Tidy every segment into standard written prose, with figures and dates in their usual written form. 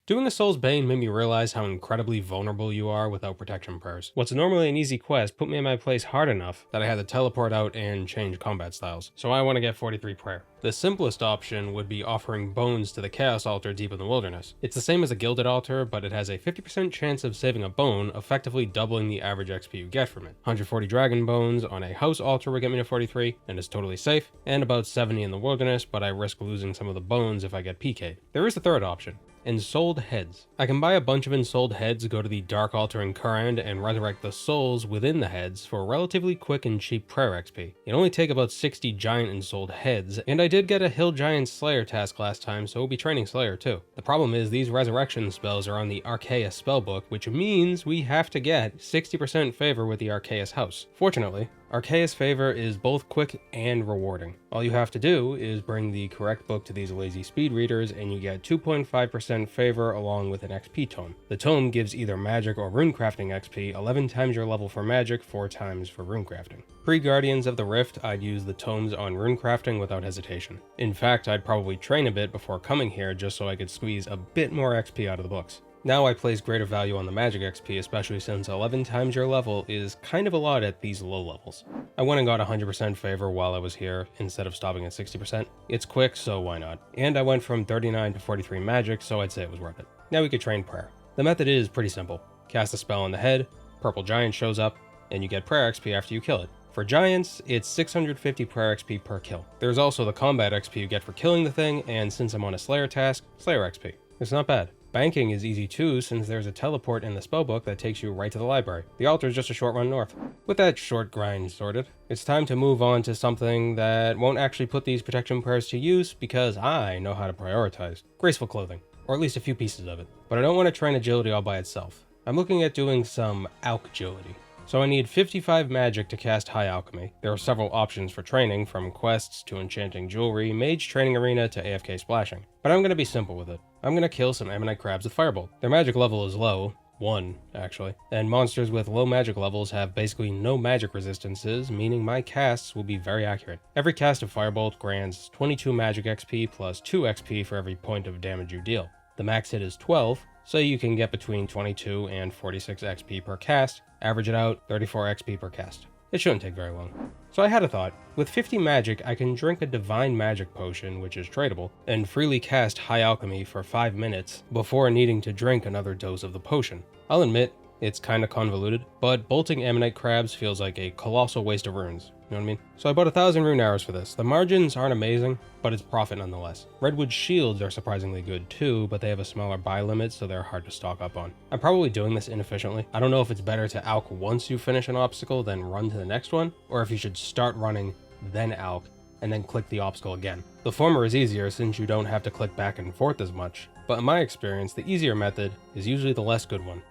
Doing a Soul's Bane made me realize how incredibly vulnerable you are without protection prayers. What's normally an easy quest put me in my place hard enough that I had to teleport out and change combat styles, so I want to get 43 prayer. The simplest option would be offering bones to the Chaos Altar deep in the wilderness. It's the same as a Gilded Altar, but it has a 50% chance of saving a bone, effectively doubling the average XP you get from it. 140 dragon bones on a house altar would get me to 43, and is totally safe, and about 70 in the wilderness, but I risk losing some of the bones if I get PK'd. There is a third option. Ensouled Heads. I can buy a bunch of Ensouled Heads, go to the Dark Altar in Kurand, and resurrect the souls within the heads for relatively quick and cheap prayer XP. It'd only take about 60 giant Ensouled Heads, and I did get a Hill Giant Slayer task last time, so we'll be training Slayer too. The problem is these resurrection spells are on the Arceus spellbook, which means we have to get 60% favor with the Arceus house. Fortunately, Arceus favor is both quick and rewarding. All you have to do is bring the correct book to these lazy speed readers and you get 2.5% favor along with an XP tome. The tome gives either magic or runecrafting XP, 11 times your level for magic, 4 times for runecrafting. Pre-Guardians of the Rift, I'd use the tomes on runecrafting without hesitation. In fact, I'd probably train a bit before coming here just so I could squeeze a bit more XP out of the books. Now I place greater value on the magic XP, especially since 11 times your level is kind of a lot at these low levels. I went and got 100% favor while I was here, instead of stopping at 60%. It's quick, so why not? And I went from 39 to 43 magic, so I'd say it was worth it. Now we could train prayer. The method is pretty simple. Cast a spell on the head, purple giant shows up, and you get prayer XP after you kill it. For giants, it's 650 prayer XP per kill. There's also the combat XP you get for killing the thing, and since I'm on a Slayer task, Slayer XP. It's not bad. Banking is easy too, since there's a teleport in the spellbook that takes you right to the library. The altar is just a short run north. With that short grind sorted, it's time to move on to something that won't actually put these protection prayers to use because I know how to prioritize. Graceful clothing, or at least a few pieces of it. But I don't want to train agility all by itself. I'm looking at doing some Alch-gility. So I need 55 magic to cast High Alchemy. There are several options for training, from quests to enchanting jewelry, mage training arena to AFK splashing. But I'm going to be simple with it. I'm going to kill some Ammonite crabs with Firebolt. Their magic level is low, 1 actually, and monsters with low magic levels have basically no magic resistances, meaning my casts will be very accurate. Every cast of Firebolt grants 22 magic XP plus 2 XP for every point of damage you deal. The max hit is 12, so you can get between 22 and 46 XP per cast. Average it out, 34 XP per cast. It shouldn't take very long. So I had a thought. With 50 magic, I can drink a divine magic potion, which is tradable, and freely cast High Alchemy for 5 minutes before needing to drink another dose of the potion. I'll admit, it's kinda convoluted, but bolting Ammonite crabs feels like a colossal waste of runes. You know what I mean? So I bought 1,000 rune arrows for this. The margins aren't amazing, but it's profit nonetheless. Redwood shields are surprisingly good too, but they have a smaller buy limit, so they're hard to stock up on. I'm probably doing this inefficiently. I don't know if it's better to alch once you finish an obstacle, then run to the next one, or if you should start running, then alch, and then click the obstacle again. The former is easier since you don't have to click back and forth as much, but in my experience, the easier method is usually the less good one.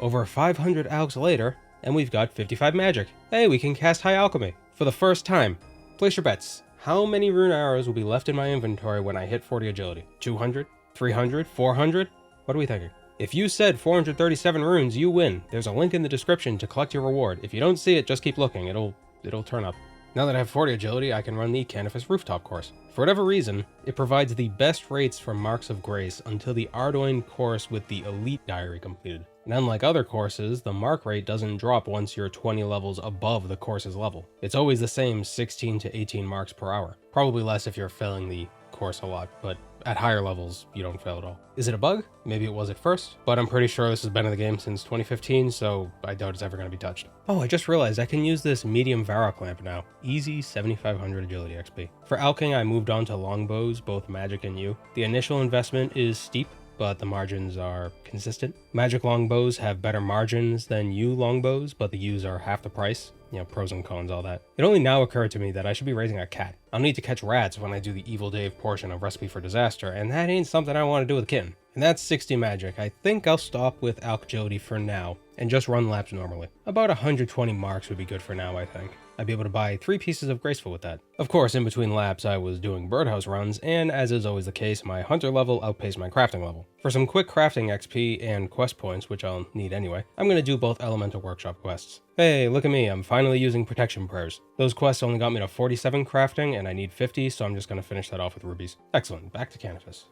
Over 500 alchs later, and we've got 55 magic. Hey, we can cast High Alchemy for the first time. Place your bets. How many rune arrows will be left in my inventory when I hit 40 agility? 200? 300? 400? What are we thinking? If you said 437 runes, you win. There's a link in the description to collect your reward. If you don't see it, just keep looking. It'll turn up. Now that I have 40 agility, I can run the Canifus Rooftop course. For whatever reason, it provides the best rates for Marks of Grace until the Ardoin course with the Elite Diary completed. And unlike other courses, the mark rate doesn't drop once you're 20 levels above the course's level. It's always the same 16 to 18 marks per hour. Probably less if you're failing the course a lot, but at higher levels, you don't fail at all. Is it a bug? Maybe it was at first, but I'm pretty sure this has been in the game since 2015, so I doubt it's ever going to be touched. Oh, I just realized I can use this medium Varrock lamp now. Easy 7500 agility XP. For alching, I moved on to longbows, both magic and yew. The initial investment is steep, but the margins are consistent. Magic longbows have better margins than yew longbows, but the yews are half the price. You know, pros and cons, all that. It only now occurred to me that I should be raising a cat. I'll need to catch rats when I do the Evil Dave portion of Recipe for Disaster, and that ain't something I want to do with a kitten. And that's 60 magic. I think I'll stop with Alch-gility for now, and just run laps normally. About 120 marks would be good for now, I think. I'd be able to buy 3 pieces of Graceful with that. Of course, in between laps, I was doing birdhouse runs, and as is always the case, my hunter level outpaced my crafting level. For some quick crafting XP and quest points, which I'll need anyway, I'm going to do both Elemental Workshop quests. Hey, look at me, I'm finally using protection prayers. Those quests only got me to 47 crafting, and I need 50, so I'm just going to finish that off with rubies. Excellent, back to Canifus.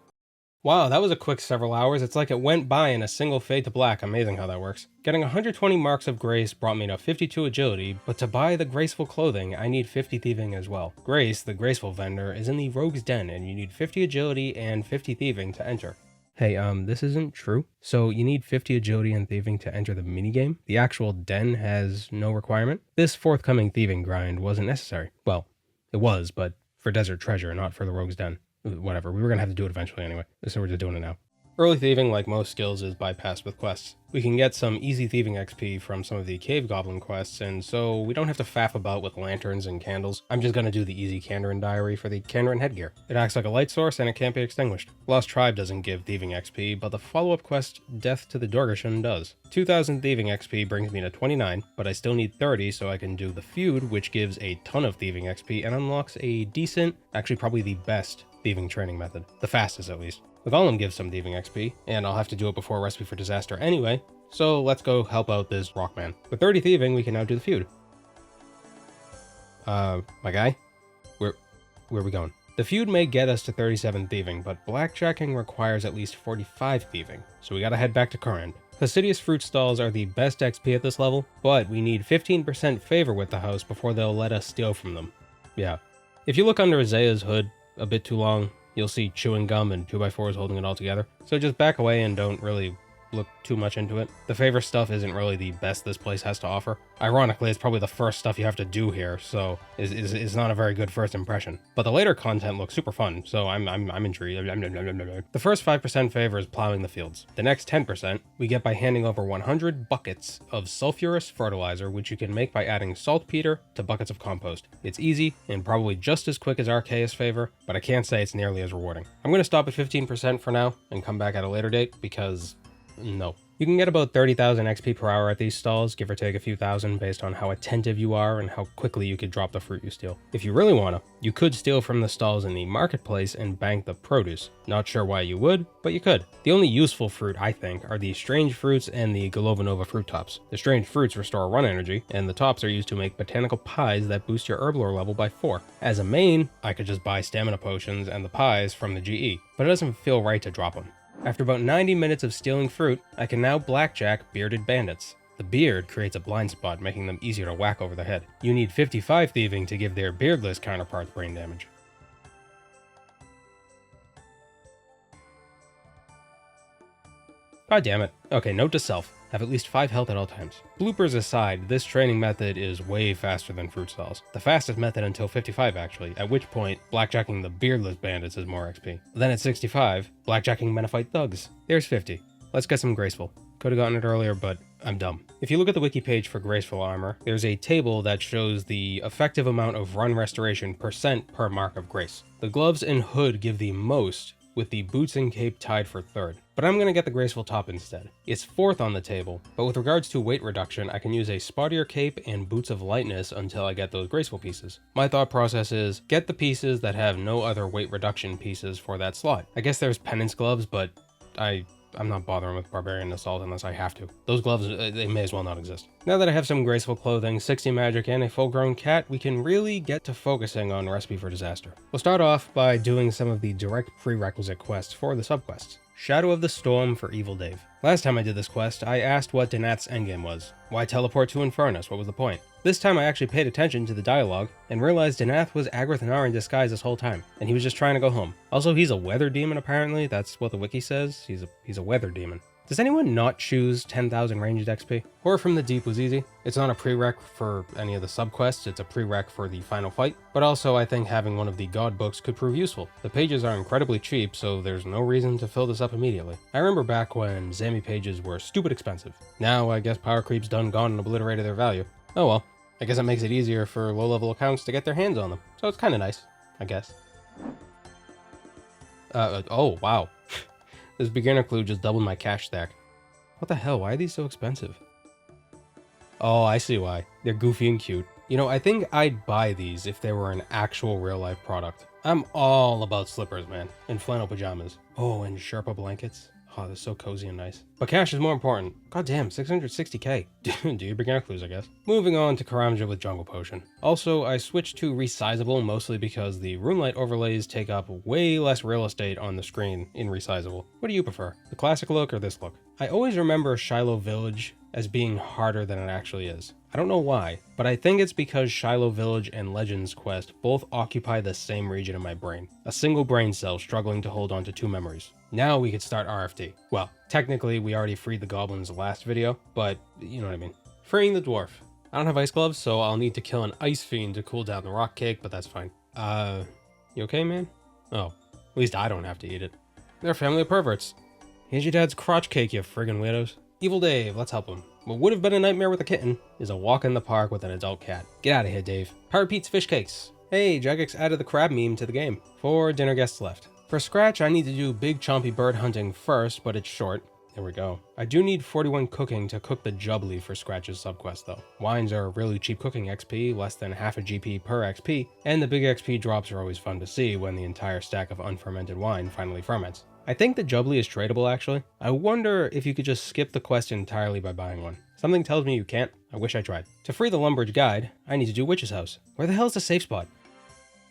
Wow, that was a quick several hours. It's like it went by in a single fade to black. Amazing how that works. Getting 120 marks of Grace brought me to 52 agility, but to buy the Graceful clothing, I need 50 thieving as well. Grace, the Graceful vendor, is in the Rogue's Den, and you need 50 agility and 50 thieving to enter. Hey, this isn't true. So you need 50 agility and thieving to enter the minigame? The actual den has no requirement? This forthcoming thieving grind wasn't necessary. Well, it was, but for Desert Treasure, not for the Rogue's Den. Whatever, we were gonna have to do it eventually anyway, so we're just doing it now. Early thieving, like most skills, is bypassed with quests. We can get some easy thieving XP from some of the cave goblin quests, and so we don't have to faff about with lanterns and candles. I'm just gonna do the easy Kandarin diary for the Kandarin headgear. It acts like a light source and it can't be extinguished. Lost Tribe doesn't give thieving XP, but the follow-up quest Death to the Dorgashan does. 2000 thieving XP brings me to 29, but I still need 30 so I can do the feud, which gives a ton of thieving XP and unlocks a decent, actually probably the best, thieving training method. The fastest at least. The Golem gives some thieving XP, and I'll have to do it before Recipe for Disaster anyway, so let's go help out this Rockman. With 30 thieving, we can now do the feud. My guy? Where are we going? The feud may get us to 37 thieving, but blackjacking requires at least 45 thieving, so we gotta head back to Current. Fastidious fruit stalls are the best XP at this level, but we need 15% favor with the house before they'll let us steal from them. Yeah. If you look under Isaiah's hood a bit too long, you'll see chewing gum and 2x4s holding it all together. So just back away and don't really look too much into it. The favor stuff isn't really the best this place has to offer. Ironically, it's probably the first stuff you have to do here, so is not a very good first impression. But the later content looks super fun, so I'm intrigued. The first 5% favor is plowing the fields. The next 10% we get by handing over 100 buckets of sulfurous fertilizer, which you can make by adding saltpeter to buckets of compost. It's easy and probably just as quick as Arceus favor, but I can't say it's nearly as rewarding. I'm going to stop at 15% for now and come back at a later date because no. You can get about 30,000 XP per hour at these stalls, give or take a few thousand based on how attentive you are and how quickly you could drop the fruit you steal. If you really wanna, you could steal from the stalls in the marketplace and bank the produce. Not sure why you would, but you could. The only useful fruit, I think, are the strange fruits and the Golovanova fruit tops. The strange fruits restore run energy, and the tops are used to make botanical pies that boost your herb lore level by 4. As a main, I could just buy stamina potions and the pies from the GE, but it doesn't feel right to drop them. After about 90 minutes of stealing fruit, I can now blackjack bearded bandits. The beard creates a blind spot, making them easier to whack over the head. You need 55 thieving to give their beardless counterparts brain damage. God damn it. Okay, note to self. Have at least 5 health at all times. Bloopers aside, this training method is way faster than fruit stalls. The fastest method until 55 actually, at which point blackjacking the beardless bandits is more XP. Then at 65, blackjacking Menophyte thugs. There's 50. Let's get some Graceful. Could've gotten it earlier, but I'm dumb. If you look at the wiki page for Graceful armor, there's a table that shows the effective amount of run restoration % per mark of grace. The gloves and hood give the most, with the boots and cape tied for 3rd. But I'm going to get the Graceful top instead. It's 4th on the table, but with regards to weight reduction, I can use a spottier cape and boots of lightness until I get those Graceful pieces. My thought process is, get the pieces that have no other weight reduction pieces for that slot. I guess there's penance gloves, but I'm not bothering with Barbarian Assault unless I have to. Those gloves, they may as well not exist. Now that I have some Graceful clothing, 60 magic, and a full-grown cat, we can really get to focusing on Recipe for Disaster. We'll start off by doing some of the direct prerequisite quests for the subquests. Shadow of the Storm for Evil Dave. Last time I did this quest, I asked what Danath's endgame was. Why teleport to Infernus? What was the point? This time I actually paid attention to the dialogue and realized Danath was Agrithnar in disguise this whole time, and he was just trying to go home. Also, he's a weather demon apparently, that's what the wiki says, he's a weather demon. Does anyone not choose 10,000 ranged XP? Horror from the Deep was easy. It's not a prereq for any of the subquests, it's a prereq for the final fight, but also I think having one of the god books could prove useful. The pages are incredibly cheap, so there's no reason to fill this up immediately. I remember back when Zami pages were stupid expensive. Now I guess power creep's done gone and obliterated their value. Oh well, I guess it makes it easier for low-level accounts to get their hands on them, so it's kinda nice, I guess. Oh wow. This beginner clue just doubled my cash stack. What the hell, why are these so expensive? Oh, I see why. They're goofy and cute. You know, I think I'd buy these if they were an actual real-life product. I'm all about slippers, man. And flannel pajamas. Oh, and Sherpa blankets. Oh, that's so cozy and nice. But cash is more important. God damn, 660k. Do your beginner clues, I guess. Moving on to Karamja with Jungle Potion. Also, I switched to resizable mostly because the Runelight overlays take up way less real estate on the screen in resizable. What do you prefer? The classic look or this look? I always remember Shiloh Village as being harder than it actually is. I don't know why, but I think it's because Shiloh Village and Legends Quest both occupy the same region in my brain. A single brain cell struggling to hold on to two memories. Now we could start RFD. Well, technically we already freed the goblins last video, but you know what I mean. Freeing the dwarf. I don't have ice gloves, so I'll need to kill an ice fiend to cool down the rock cake, but that's fine. You okay, man? Oh, at least I don't have to eat it. They're a family of perverts. Here's your dad's crotch cake, you friggin' weirdos. Evil Dave, let's help him. What would have been a nightmare with a kitten is a walk in the park with an adult cat. Get out of here, Dave. Pirate Pete's fish cakes. Hey, Jagex added the crab meme to the game. 4 dinner guests left. For scratch, I need to do big chompy bird hunting first, but it's short. There we go. I do need 41 cooking to cook the jubbly for Scratch's subquest though. Wines are really cheap cooking XP, less than half a GP per XP, and the big XP drops are always fun to see when the entire stack of unfermented wine finally ferments. I think the jubbly is tradable actually. I wonder if you could just skip the quest entirely by buying one. Something tells me you can't. I wish I tried. To free the Lumbridge guide, I need to do Witch's House. Where the hell's the safe spot?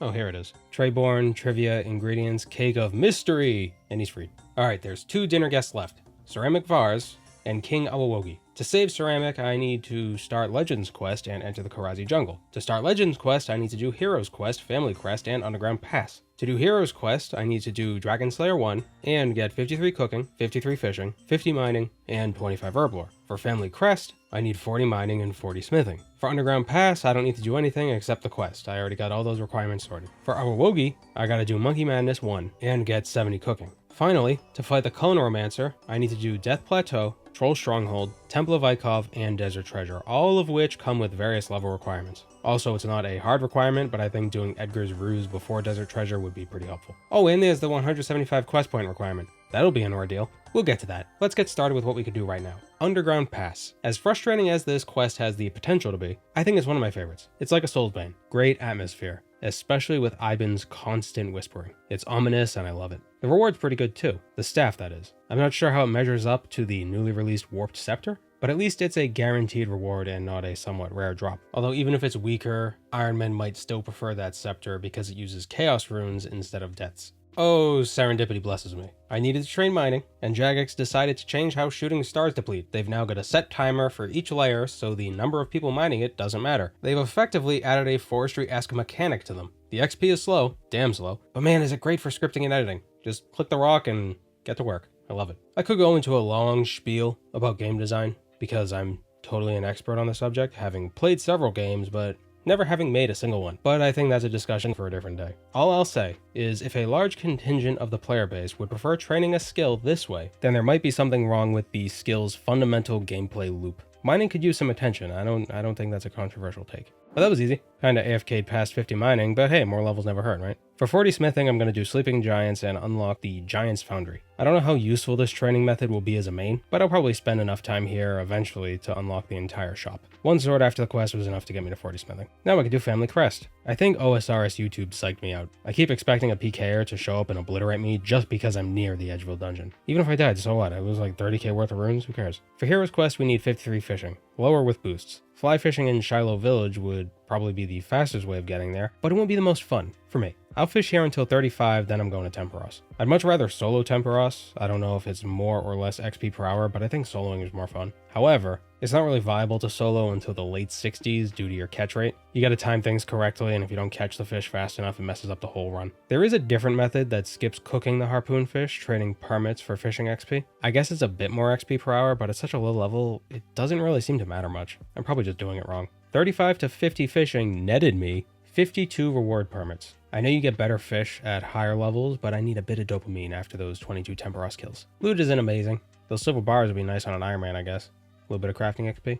Oh, here it is. Trayborn, trivia, ingredients, cake of mystery, and he's freed. Alright, there's 2 dinner guests left. Ceramic Varze and King Awowogei. To save Ceramic, I need to start Legends Quest and enter the Karazi Jungle. To start Legends Quest, I need to do Heroes Quest, Family Crest, and Underground Pass. To do Heroes Quest, I need to do Dragon Slayer 1 and get 53 cooking, 53 fishing, 50 mining, and 25 herblore. For Family Crest, I need 40 mining and 40 smithing. For Underground Pass, I don't need to do anything except the quest. I already got all those requirements sorted. For Awowogei, I gotta do Monkey Madness 1 and get 70 cooking. Finally, to fight the Clonoromancer, I need to do Death Plateau, Troll Stronghold, Temple of Ikov, and Desert Treasure, all of which come with various level requirements. Also, it's not a hard requirement, but I think doing Edgar's Ruse before Desert Treasure would be pretty helpful. Oh, and there's the 175 quest point requirement. That'll be an ordeal. We'll get to that. Let's get started with what we could do right now. Underground Pass. As frustrating as this quest has the potential to be, I think it's one of my favorites. It's like a Soulsbane. Great atmosphere, especially with Iban's constant whispering. It's ominous and I love it. The reward's pretty good too. The staff, that is. I'm not sure how it measures up to the newly released Warped Scepter, but at least it's a guaranteed reward and not a somewhat rare drop. Although even if it's weaker, Ironmen might still prefer that scepter because it uses Chaos Runes instead of Deaths. Oh, serendipity blesses me. I needed to train mining, and Jagex decided to change how shooting stars deplete. They've now got a set timer for each layer, so the number of people mining it doesn't matter. They've effectively added a forestry-esque mechanic to them. The XP is slow, damn slow, but man is it great for scripting and editing. Just click the rock and get to work. I love it. I could go into a long spiel about game design, because I'm totally an expert on the subject, having played several games, but never having made a single one, but I think that's a discussion for a different day. All I'll say is if a large contingent of the player base would prefer training a skill this way, then there might be something wrong with the skill's fundamental gameplay loop. Mining could use some attention. I don't think that's a controversial take. But that was easy. Kinda AFK'd past 50 mining, but hey, more levels never hurt, right? For 40 smithing, I'm gonna do Sleeping Giants and unlock the Giant's Foundry. I don't know how useful this training method will be as a main, but I'll probably spend enough time here eventually to unlock the entire shop. 1 sword after the quest was enough to get me to 40 smithing. Now I can do Family Crest. I think OSRS YouTube psyched me out. I keep expecting a PKer to show up and obliterate me just because I'm near the Edgeville dungeon. Even if I died, so what? I lose like 30k worth of runes, who cares? For Heroes Quest, we need 53 fishing. Lower with boosts. Fly fishing in Shiloh Village would probably be the fastest way of getting there, but it won't be the most fun, for me. I'll fish here until 35, then I'm going to Temperos. I'd much rather solo Temperos. I don't know if it's more or less XP per hour, but I think soloing is more fun. However, it's not really viable to solo until the late 60s due to your catch rate. You gotta time things correctly, and if you don't catch the fish fast enough, it messes up the whole run. There is a different method that skips cooking the harpoon fish, trading permits for fishing XP. I guess it's a bit more XP per hour, but at such a low level, it doesn't really seem to matter much. I'm probably just doing it wrong. 35 to 50 fishing netted me 52 reward permits. I know you get better fish at higher levels, but I need a bit of dopamine after those 22 Temperos kills. Loot isn't amazing. Those silver bars would be nice on an Ironman, I guess. A little bit of crafting XP.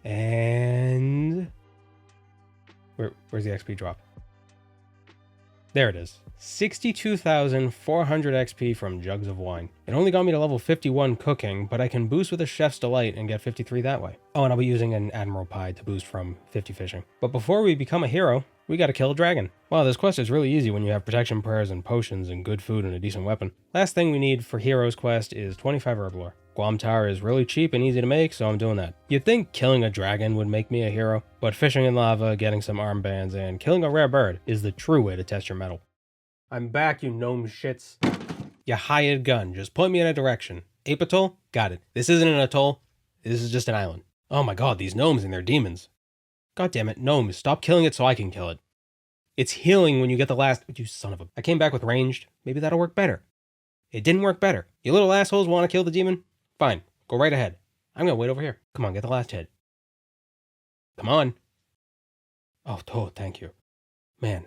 And where's the XP drop? There it is. 62,400 XP from Jugs of Wine. It only got me to level 51 cooking, but I can boost with a Chef's Delight and get 53 that way. Oh, and I'll be using an Admiral Pie to boost from 50 fishing. But before we become a hero, we gotta kill a dragon. Wow, this quest is really easy when you have protection prayers and potions and good food and a decent weapon. Last thing we need for Heroes quest is 25 herblore. Guam Tower is really cheap and easy to make, so I'm doing that. You'd think killing a dragon would make me a hero, but fishing in lava, getting some armbands, and killing a rare bird is the true way to test your mettle. I'm back, you gnome shits. You hired gun, just point me in a direction. Ape Atoll? Got it. This isn't an atoll, this is just an island. Oh my god, these gnomes and their demons. God damn it, gnomes, stop killing it so I can kill it. It's healing when you get the last— you son of a— I came back with ranged, maybe that'll work better. It didn't work better. You little assholes want to kill the demon? Fine, go right ahead. I'm gonna wait over here. Come on, get the last hit. Come on. Oh, thank you. Man,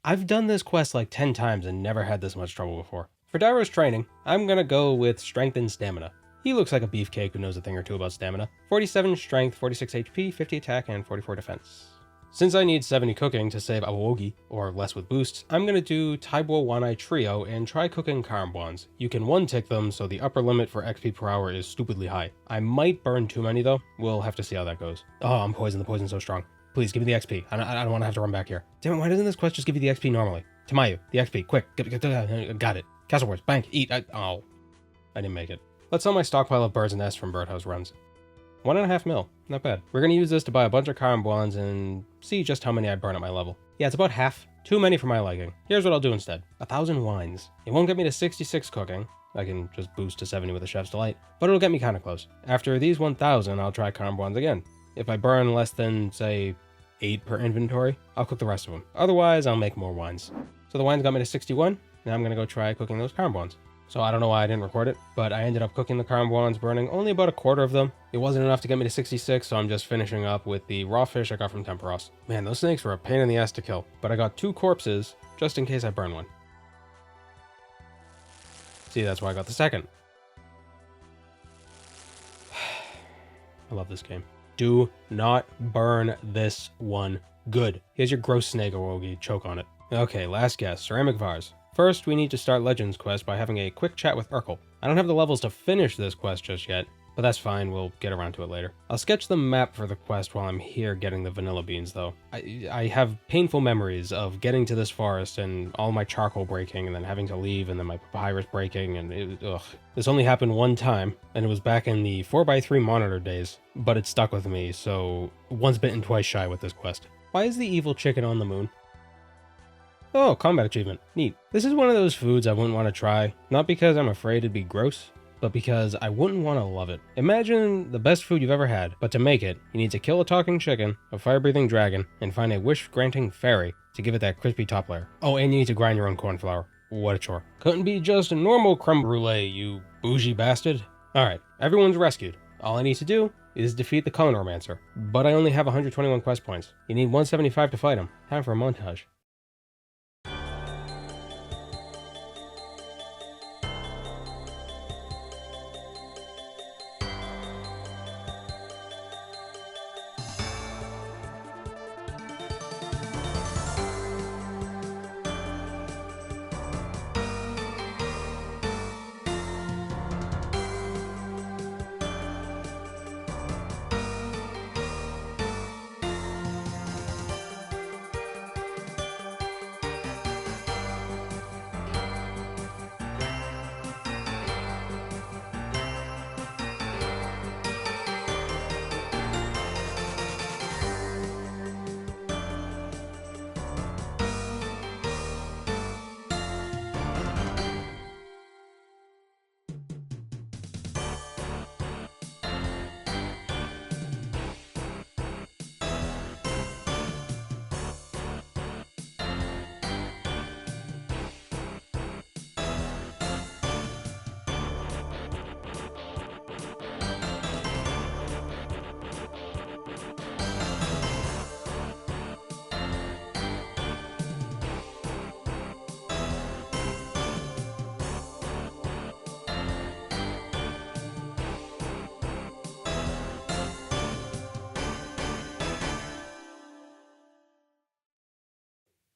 I've done this quest like 10 times and never had this much trouble before. For Dairo's training, I'm gonna go with strength and stamina. He looks like a beefcake who knows a thing or two about stamina. 47 strength, 46 HP, 50 attack, and 44 defense. Since I need 70 cooking to save Awowogei, or less with boosts, I'm gonna do Taibo Wanai Trio and try cooking Karambwans. You can one-tick them, so the upper limit for XP per hour is stupidly high. I might burn too many though, we'll have to see how that goes. Oh, I'm poisoned, the poison's so strong. Please, give me the XP, I don't want to have to run back here. Damn it, why doesn't this quest just give you the XP normally? Tamayu, the XP, quick, got it. Castle Wars, bank, eat, oh. I didn't make it. Let's sell my stockpile of birds and nests from birdhouse runs. 1.5 mil, not bad. We're gonna use this to buy a bunch of Karambwans and see just how many I burn at my level. Yeah, it's about half. Too many for my liking. Here's what I'll do instead. 1,000 wines. It won't get me to 66 cooking. I can just boost to 70 with a Chef's Delight, but it'll get me kinda close. After these 1,000, I'll try Karambwans again. If I burn less than, say, 8 per inventory, I'll cook the rest of them. Otherwise, I'll make more wines. So the wines got me to 61. Now I'm gonna go try cooking those Karambwans. So I don't know why I didn't record it, but I ended up cooking the Karambwans, burning only about a quarter of them. It wasn't enough to get me to 66, so I'm just finishing up with the raw fish I got from Temperos. Man, those snakes were a pain in the ass to kill, but I got 2 corpses just in case I burn one. See, that's why I got the second. I love this game. Do not burn this one. Good. Here's your gross snake, Awowogei. Choke on it. Okay, last guess. Ceramic Varze. First, we need to start Legends quest by having a quick chat with Urkel. I don't have the levels to finish this quest just yet, but that's fine, we'll get around to it later. I'll sketch the map for the quest while I'm here getting the vanilla beans though. I have painful memories of getting to this forest and all my charcoal breaking and then having to leave and then my papyrus breaking and ugh. This only happened one time and it was back in the 4x3 monitor days, but it stuck with me, so once bitten twice shy with this quest. Why is the evil chicken on the moon? Oh, combat achievement. Neat. This is one of those foods I wouldn't want to try, not because I'm afraid it'd be gross, but because I wouldn't want to love it. Imagine the best food you've ever had, but to make it, you need to kill a talking chicken, a fire-breathing dragon, and find a wish-granting fairy to give it that crispy top layer. Oh, and you need to grind your own corn flour. What a chore. Couldn't be just a normal creme brulee, you bougie bastard. Alright, everyone's rescued. All I need to do is defeat the Cullen Romancer, but I only have 121 quest points. You need 175 to fight him. Time for a montage.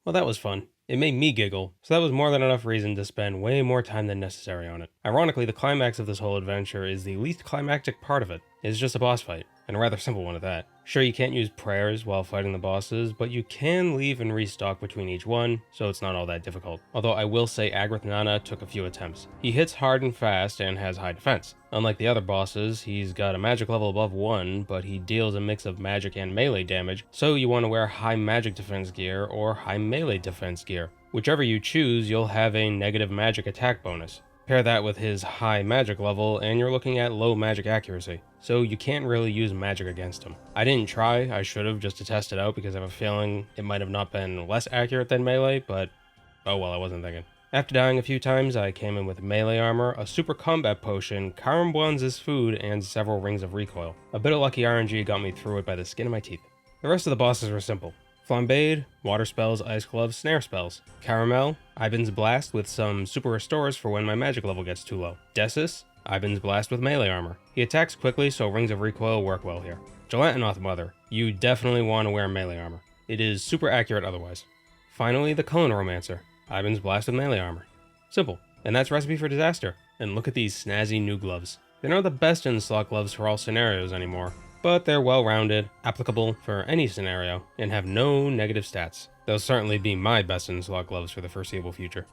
Well, that was fun. It made me giggle, so that was more than enough reason to spend way more time than necessary on it. Ironically, the climax of this whole adventure is the least climactic part of it. It's just a boss fight, and a rather simple one at that. Sure, you can't use prayers while fighting the bosses, but you can leave and restock between each one, so it's not all that difficult. Although I will say Agrith Nana took a few attempts. He hits hard and fast and has high defense. Unlike the other bosses, he's got a magic level above 1, but he deals a mix of magic and melee damage, so you want to wear high magic defense gear or high melee defense gear. Whichever you choose, you'll have a negative magic attack bonus. Pair that with his high magic level, and you're looking at low magic accuracy, so you can't really use magic against him. I didn't try, I should have, just to test it out, because I have a feeling it might have not been less accurate than melee, but oh well, I wasn't thinking. After dying a few times, I came in with melee armor, a super combat potion, Karambwan's food, and several rings of recoil. A bit of lucky RNG got me through it by the skin of my teeth. The rest of the bosses were simple. Flambade, water spells, ice gloves, snare spells. Caramel, Ivan's Blast with some super restores for when my magic level gets too low. Desis, Ivan's Blast with melee armor. He attacks quickly, so rings of recoil work well here. Gelatinoth Mother, you definitely want to wear melee armor. It is super accurate otherwise. Finally, the Cullen Romancer, Ivan's Blast with melee armor. Simple, and that's Recipe for Disaster. And look at these snazzy new gloves. They're not the best in slot gloves for all scenarios anymore, but they're well-rounded, applicable for any scenario, and have no negative stats. They'll certainly be my best in slot gloves for the foreseeable future.